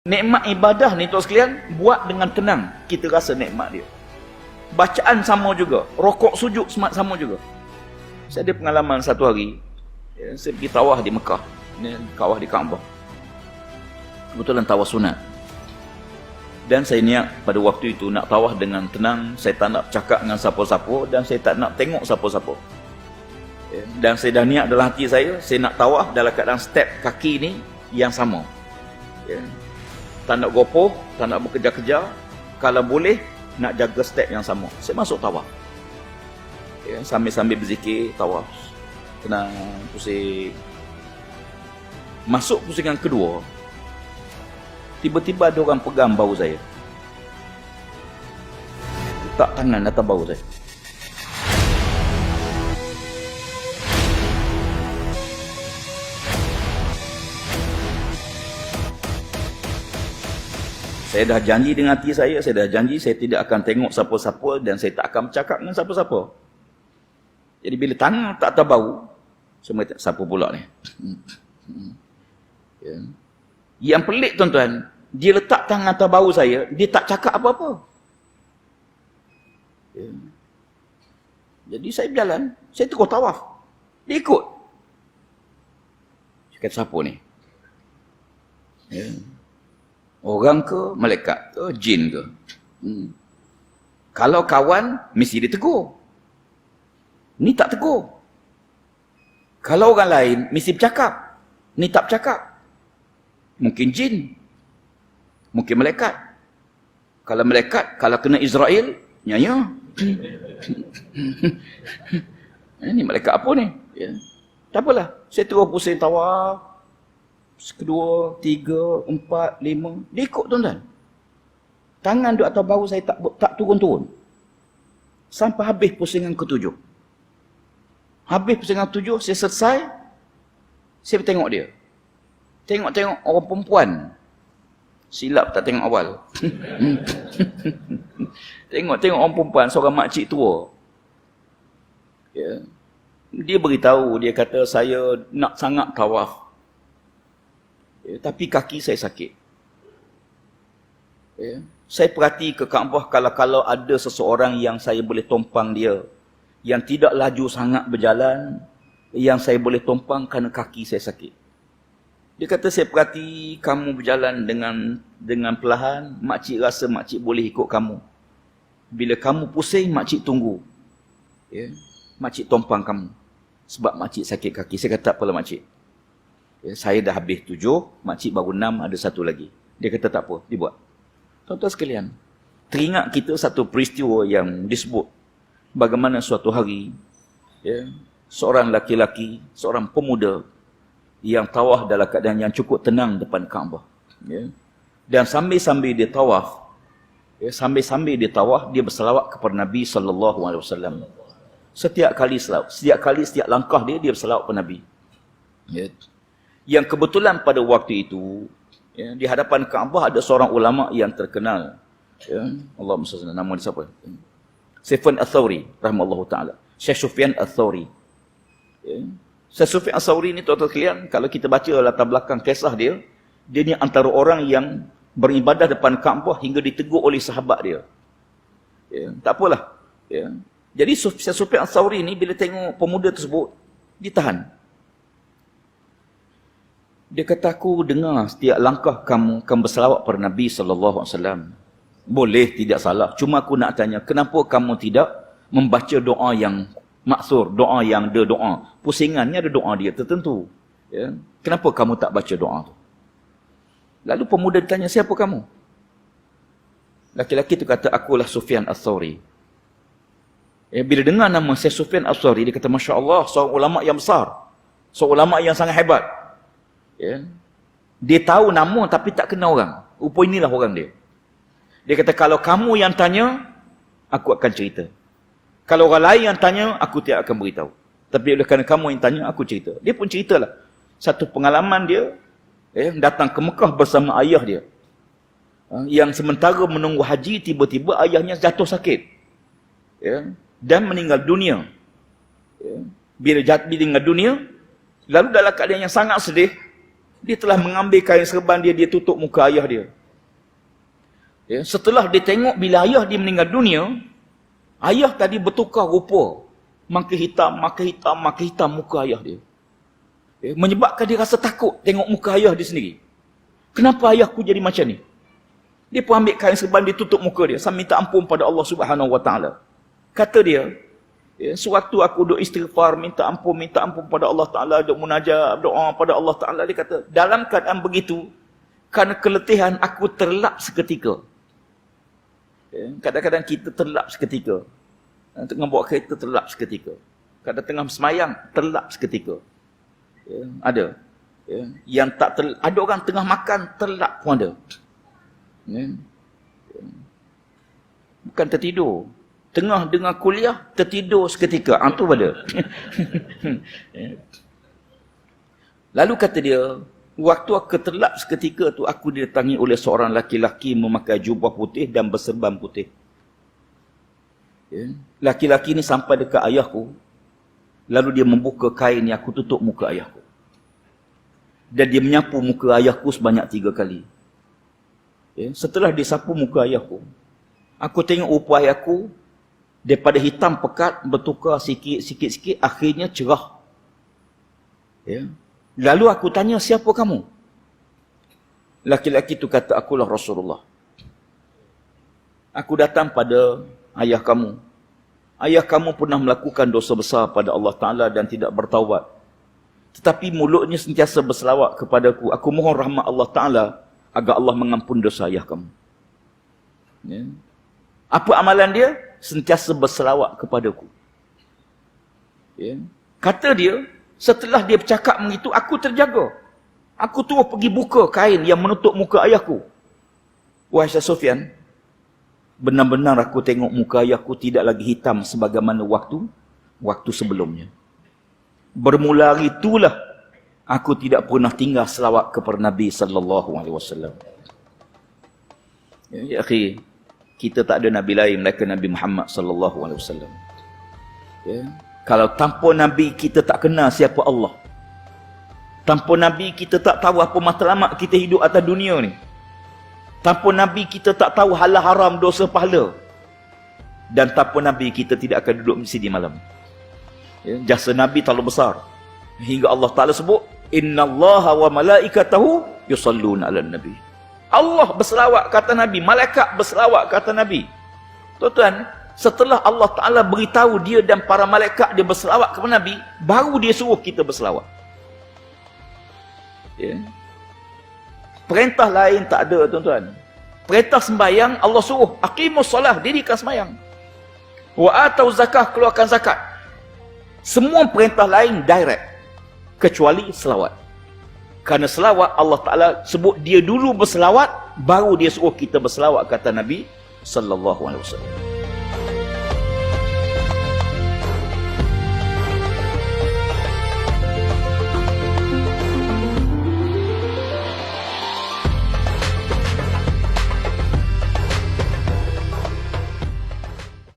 Nikmat ibadah ni tuan sekalian, buat dengan tenang, kita rasa nikmat dia. Bacaan sama juga, rokok sujud sama juga. Saya ada pengalaman satu hari, saya pergi tawaf di Mekah, tawaf di Kaabah. Kebetulan tawaf sunat. Dan saya niat pada waktu itu nak tawaf dengan tenang, saya tak nak cakap dengan siapa-siapa dan saya tak nak tengok siapa-siapa. Dan saya dah niat dalam hati saya nak tawaf dalam keadaan step kaki ni yang sama. Tak nak gopoh, tak nak bekerja-kerja. Kalau boleh, nak jaga step yang sama. Saya masuk tawaf. Sambil-sambil berzikir, tawaf. Tenang, pusing. Masuk pusingan kedua, tiba-tiba ada orang pegang bahu saya. Letak tangan atas bahu saya. Saya dah janji dengan hati saya dah janji saya tidak akan tengok siapa-siapa dan saya tak akan bercakap dengan siapa-siapa. Jadi bila tangan tak atas bahu, saya kata, siapa pula ni? Yang pelik tuan-tuan, dia letak tangan atas bahu saya, dia tak cakap apa-apa. Jadi saya berjalan, saya terus tawaf. Dia ikut. Saya kata, siapa ni? Orang ke, malaikat ke, jin ke? Kalau kawan, mesti dia tegur. Ni tak tegur. Kalau orang lain, mesti bercakap. Ni tak bercakap. Mungkin jin. Mungkin malaikat. Kalau malaikat, kalau kena Israel, nyanya. Ni malaikat apa ni? Tak apalah. Saya terus pusing tawaf. Kedua, tiga, empat, lima. Dia ikut tuan-tuan. Tangan duduk atas bahu saya tak turun-turun. Sampai habis pusingan ketujuh. Habis pusingan ketujuh, saya selesai. Saya tengok dia. Tengok-tengok orang perempuan. Silap tak tengok awal. Tengok-tengok orang perempuan, seorang makcik tua. Dia beritahu, dia kata saya nak sangat tawaf. Tapi kaki saya sakit. Saya perhati ke Kaabah kalau ada seseorang yang saya boleh tumpang dia, yang tidak laju sangat berjalan, yang saya boleh tumpang kerana kaki saya sakit. Dia kata, saya perhati kamu berjalan dengan perlahan, makcik rasa makcik boleh ikut kamu. Bila kamu pusing, makcik tunggu. Makcik tumpang kamu. Sebab makcik sakit kaki. Saya kata, tak apalah makcik. Saya dah habis 7, makcik baru 6, ada satu lagi. Dia kata tak apa, dia buat. Tuan-tuan sekalian, teringat kita satu peristiwa yang disebut bagaimana suatu hari, seorang laki-laki, seorang pemuda yang tawaf dalam keadaan yang cukup tenang depan Kaabah. Dan sambil-sambil dia tawaf, dia berselawat kepada Nabi SAW. Setiap langkah dia berselawat kepada Nabi. Yang kebetulan pada waktu itu, di hadapan Kaabah ada seorang ulama yang terkenal. Allahumma salli, nama dia siapa? Sufyan Ats-Tsauri, rahimahullahu ta'ala. Syekh Sufyan Ats-Tsauri. Syekh Sufyan Ats-Tsauri ni tuan-tuan sekalian, kalau kita baca latar belakang kisah dia ni antara orang yang beribadah depan Kaabah hingga ditegur oleh sahabat dia. Tak apalah. Jadi Syekh Sufyan Ats-Tsauri ni bila tengok pemuda tersebut, ditahan. Dia kata, aku dengar setiap langkah kamu berselawat pada Nabi SAW. Boleh, tidak salah. Cuma aku nak tanya, kenapa kamu tidak membaca doa yang maksur, doa yang ada doa. Pusingannya ada doa dia tertentu. Kenapa kamu tak baca doa tu? Lalu pemuda ditanya, siapa kamu? Laki-laki itu kata, akulah Sufyan Ats-Tsauri. Bila dengar nama Syekh Sufyan Ats-Tsauri, dia kata, Masya Allah, seorang ulama yang besar. Seorang ulama yang sangat hebat. Dia tahu nama tapi tak kenal orang. Rupa inilah orang dia. Dia kata, kalau kamu yang tanya, aku akan cerita. Kalau orang lain yang tanya, aku tidak akan beritahu. Tapi oleh kerana kamu yang tanya, aku cerita. Dia pun ceritalah satu pengalaman dia, datang ke Mekah bersama ayah dia. Yang sementara menunggu haji, tiba-tiba ayahnya jatuh sakit. Dan meninggal dunia. Bila meninggal dunia, lalu dalam keadaan yang sangat sedih, Dia telah mengambil kain serban dia, dia tutup muka ayah dia. Ya, setelah dia tengok bila ayah dia meninggal dunia, ayah tadi bertukar rupa. Makin hitam muka ayah dia. Ya, menyebabkan dia rasa takut tengok muka ayah dia sendiri. Kenapa ayahku jadi macam ni? Dia pun ambil kain serban, dia tutup muka dia, sambil minta ampun pada Allah Subhanahu Wa Taala. Kata dia, ya, sewaktu aku duk istighfar, minta ampun pada Allah Ta'ala, duk munajat, doa pada Allah Ta'ala, dia kata, dalam keadaan begitu, kerana keletihan, aku terlap seketika. Ya, kadang-kadang kita terlap seketika. Tengah bawa kereta, terlap seketika. Kadang tengah semayang, terlap seketika. Ya, ada. Ya, yang tak ada orang tengah makan, terlap pun ada. Ya. Bukan tertidur. Tengah dengar kuliah, tertidur seketika. Itu pada. Lalu kata dia, waktu aku terlap seketika tu, aku didatangi oleh seorang laki-laki memakai jubah putih dan berserban putih. Ya. Laki-laki ni sampai dekat ayahku, lalu dia membuka kain yang aku tutup muka ayahku. Dan dia menyapu muka ayahku sebanyak 3 kali. Ya. Setelah dia sapu muka ayahku, aku tengok rupa ayahku, daripada hitam pekat, bertukar sikit-sikit, akhirnya cerah. Ya. Lalu aku tanya, siapa kamu? Laki-laki itu kata, akulah Rasulullah. Aku datang pada ayah kamu. Ayah kamu pernah melakukan dosa besar pada Allah Ta'ala dan tidak bertaubat. Tetapi mulutnya sentiasa berselawat kepadaku. Aku mohon rahmat Allah Ta'ala agar Allah mengampun dosa ayah kamu. Ya. Apa amalan dia? Sentiasa berselawat kepadaku. Ya. Kata dia, setelah dia bercakap begitu, aku terjaga. Aku terus pergi buka kain yang menutup muka ayahku. Wahai Syekh Sufyan, benar-benar aku tengok muka ayahku tidak lagi hitam sebagaimana waktu sebelumnya. Bermula hari itulah aku tidak pernah tinggal selawat kepada Nabi sallallahu alaihi wasallam. Ya akhi, kita tak ada Nabi lain melainkan Nabi Muhammad sallallahu alaihi wasallam. Ya. Kalau tanpa Nabi kita tak kenal siapa Allah. Tanpa Nabi kita tak tahu apa matlamat kita hidup atas dunia ni. Tanpa Nabi kita tak tahu halal haram dosa pahala. Dan tanpa Nabi kita tidak akan duduk mesti di malam. Ya. Jasa Nabi terlalu besar. Hingga Allah Ta'ala sebut, innallaha wa malaikatahu yusalluna 'alan nabi. Allah berselawat kata Nabi, malaikat berselawat kata Nabi. Tuan-tuan, setelah Allah Ta'ala beritahu dia dan para malaikat dia berselawat kepada Nabi, baru dia suruh kita berselawat. Ya. Perintah lain tak ada, tuan-tuan. Perintah sembahyang, Allah suruh, aqimus solah, dirikan sembahyang. Wa atau zakah, keluarkan zakat. Semua perintah lain direct, kecuali selawat. Kerana selawat Allah Ta'ala sebut dia dulu berselawat, baru dia suruh kita berselawat kata Nabi sallallahu alaihi wasallam.